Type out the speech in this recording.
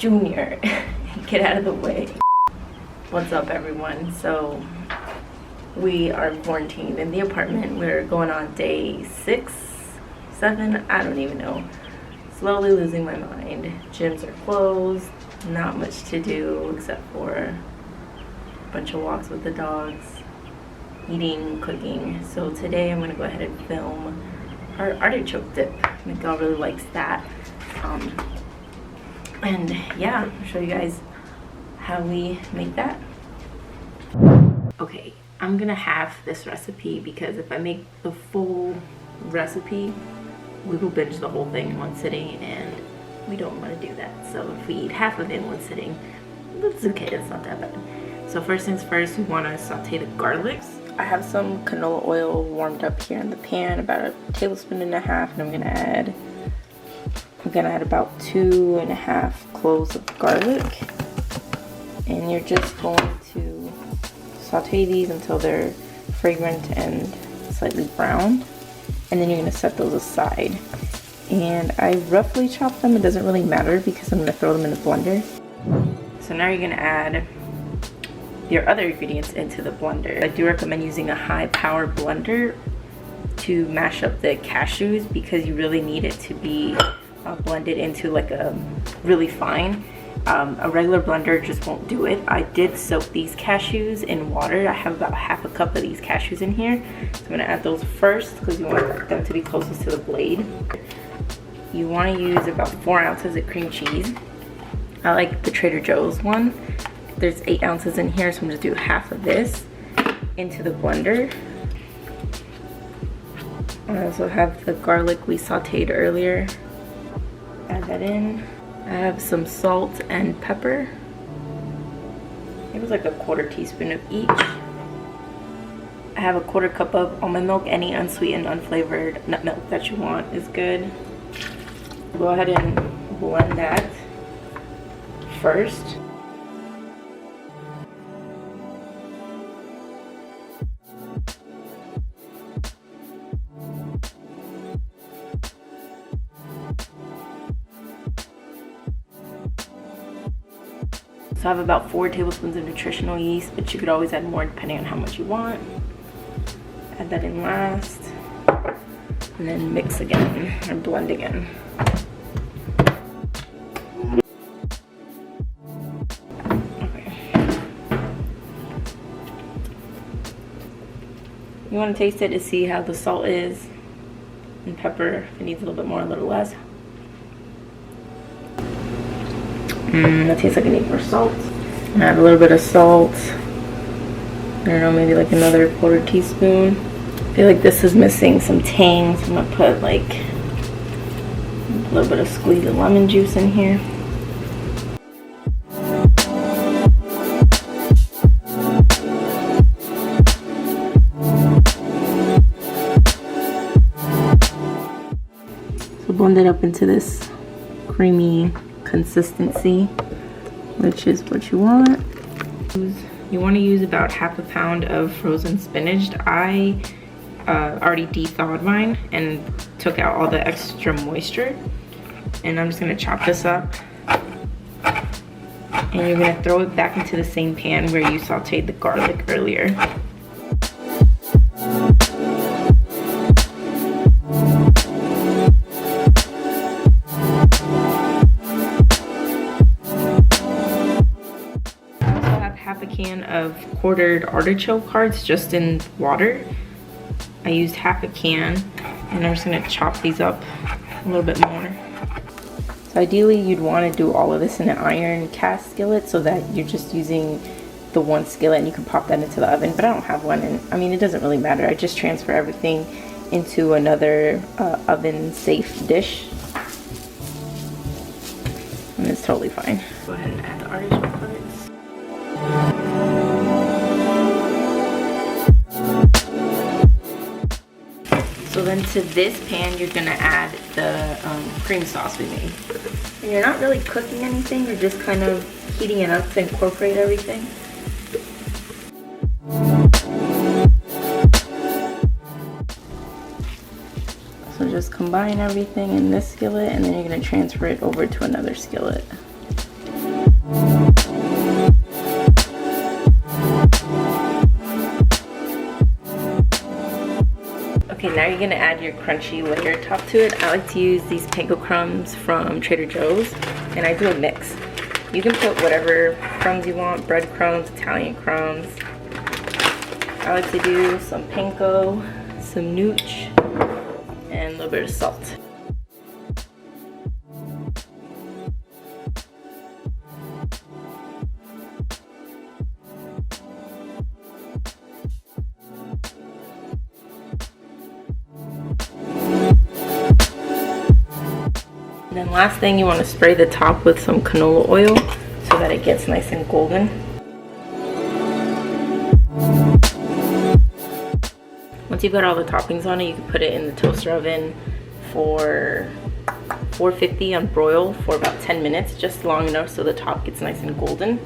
Junior. Get out of the way. What's up, everyone? So we are quarantined in the apartment. We're going on day 6, 7, I don't even know. Slowly losing my mind. Gyms are closed, not much to do except for a bunch of walks with the dogs, eating, cooking. So today I'm gonna go ahead and film our artichoke dip. Miguel really likes that. And yeah, I'll show you guys how we make that. Okay, I'm gonna have this recipe because if I make the full recipe, we will binge the whole thing in one sitting, and we don't want to do that. So if we eat half of it in one sitting, that's okay, it's not that bad. So first things first, we want to saute the garlics. I have some canola oil warmed up here in the pan, about a tablespoon and a half, and I'm gonna add about 2.5 cloves of garlic. And you're just going to saute these until they're fragrant and slightly browned. And then you're going to set those aside. And I roughly chop them. It doesn't really matter because I'm going to throw them in the blender. So now you're going to add your other ingredients into the blender. I do recommend using a high power blender to mash up the cashews because you really need it to be blended into like a really fine. A regular blender just won't do it. I did soak these cashews in water. I have about half a cup of these cashews in here. So I'm gonna add those first because you want them to be closest to the blade. You wanna use about 4 ounces of cream cheese. I like the Trader Joe's one. There's 8 ounces in here, so I'm gonna do half of this into the blender. I also have the garlic we sauteed earlier. Add that in. I have some salt and pepper. It was like a 1/4 teaspoon of each. I have a 1/4 cup of almond milk. Any unsweetened, unflavored nut milk that you want is good. Go ahead and blend that first. So I have about 4 tablespoons of nutritional yeast, but you could always add more depending on how much you want. Add that in last, and then mix again, or blend again. Okay. You want to taste it to see how the salt is, and pepper, if it needs a little bit more, a little less. That tastes like it needs more salt. Add a little bit of salt. I don't know, maybe like another 1/4 teaspoon. I feel like this is missing some tang, so I'm gonna put like a little bit of squeeze of lemon juice in here. So blend it up into this creamy consistency, which is what you want. You want to use about 1/2 pound of frozen spinach. I already de-thawed mine and took out all the extra moisture, and I'm just going to chop this up, and you're going to throw it back into the same pan where you sauteed the garlic earlier. Half a can of quartered artichoke hearts just in water. I used half a can, and I'm just gonna chop these up a little bit more. So ideally you'd want to do all of this in an iron cast skillet so that you're just using the one skillet and you can pop that into the oven, but I don't have one, and I mean it doesn't really matter. I just transfer everything into another oven safe dish, and it's totally fine. Go ahead and add the artichoke hearts. So then to this pan, you're gonna add the cream sauce we made. And you're not really cooking anything, you're just kind of heating it up to incorporate everything. So just combine everything in this skillet, and then you're gonna transfer it over to another skillet. Okay, now you're gonna add your crunchy layer top to it. I like to use these panko crumbs from Trader Joe's, and I do a mix. You can put whatever crumbs you want, bread crumbs, Italian crumbs. I like to do some panko, some nooch, and a little bit of salt. And then last thing, you want to spray the top with some canola oil so that it gets nice and golden. Once you've got all the toppings on it, you can put it in the toaster oven for 450 on broil for about 10 minutes, just long enough so the top gets nice and golden.